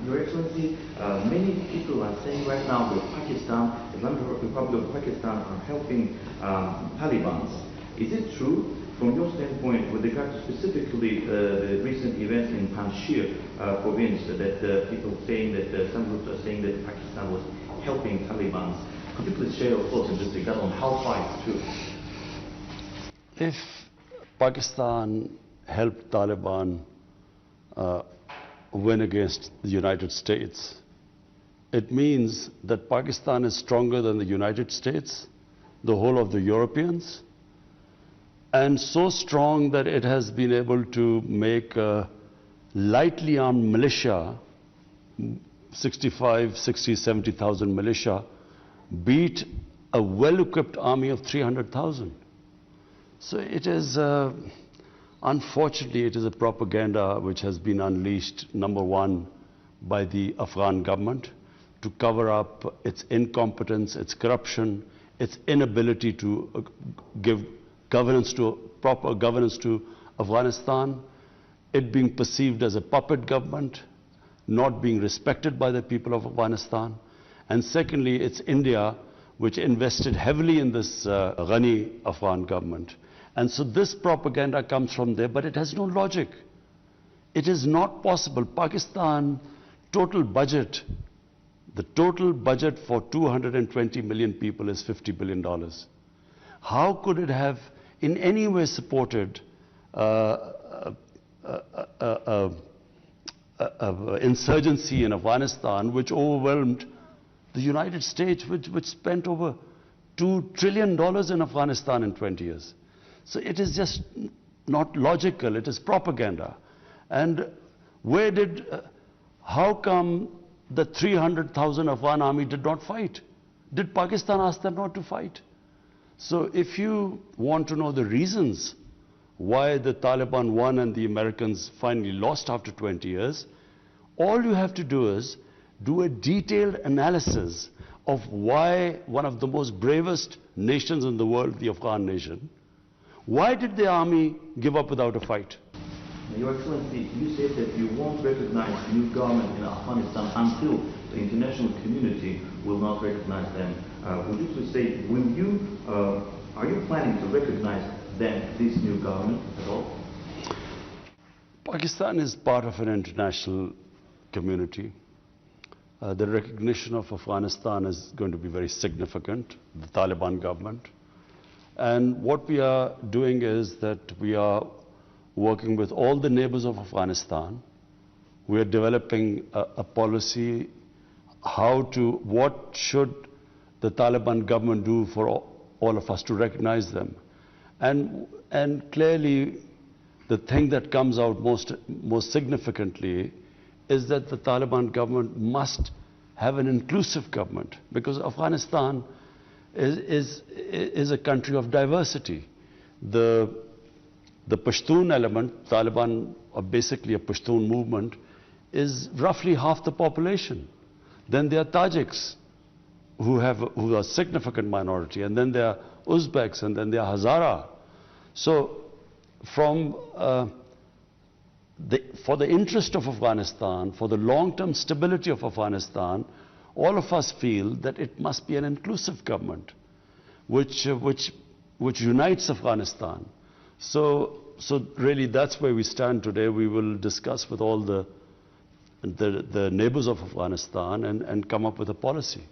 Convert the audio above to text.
Your Excellency, many people are saying right now that Pakistan, the Islamic Republic of Pakistan, are helping Taliban. Is it true, from your standpoint, with regard to specifically the recent events in Panjshir province, that people saying that some groups are saying that Pakistan was helping Taliban? Could you please share your thoughts in this regard on how far it's true? If Pakistan helped Taliban win against the United States, it means that Pakistan is stronger than the United States, the whole of the Europeans, and so strong that it has been able to make a lightly armed militia, 65, 60, 70,000 militia, beat a well-equipped army of 300,000. So it is, unfortunately, it is a propaganda which has been unleashed, number one, by the Afghan government to cover up its incompetence, its corruption, its inability to give governance proper governance to Afghanistan, it being perceived as a puppet government, not being respected by the people of Afghanistan. And secondly, it's India, which invested heavily in this Ghani Afghan government. And so this propaganda comes from there, but it has no logic. It is not possible. Pakistan total budget, the total budget for 220 million people is $50 billion. How could it have in any way supported insurgency in Afghanistan, which overwhelmed the United States, which spent over $2 trillion in Afghanistan in 20 years. So it is just not logical, it is propaganda. And how come the 300,000 Afghan army did not fight? Did Pakistan ask them not to fight? So if you want to know the reasons why the Taliban won and the Americans finally lost after 20 years, all you have to do is do a detailed analysis of why one of the most bravest nations in the world, the Afghan nation, why did the army give up without a fight? Your Excellency, you said that you won't recognize the new government in Afghanistan until the international community will not recognize them. Would you please say, are you planning to recognize this new government at all? Pakistan is part of an international community. The recognition of Afghanistan is going to be very significant, the Taliban government. And what we are doing is that we are working with all the neighbors of Afghanistan. We are developing a policy, what should the Taliban government do for all of us to recognize them. And clearly, the thing that comes out most significantly is that the Taliban government must have an inclusive government, because Afghanistan is a country of diversity. The Pashtun element, Taliban are basically a Pashtun movement, is roughly half the population. Then there are Tajiks, who are a significant minority, and then there are Uzbeks, and then there are Hazara. So for the interest of Afghanistan, for the long-term stability of Afghanistan, all of us feel that it must be an inclusive government which unites Afghanistan. So really that's where we stand today. We will discuss with all the neighbors of Afghanistan and come up with a policy.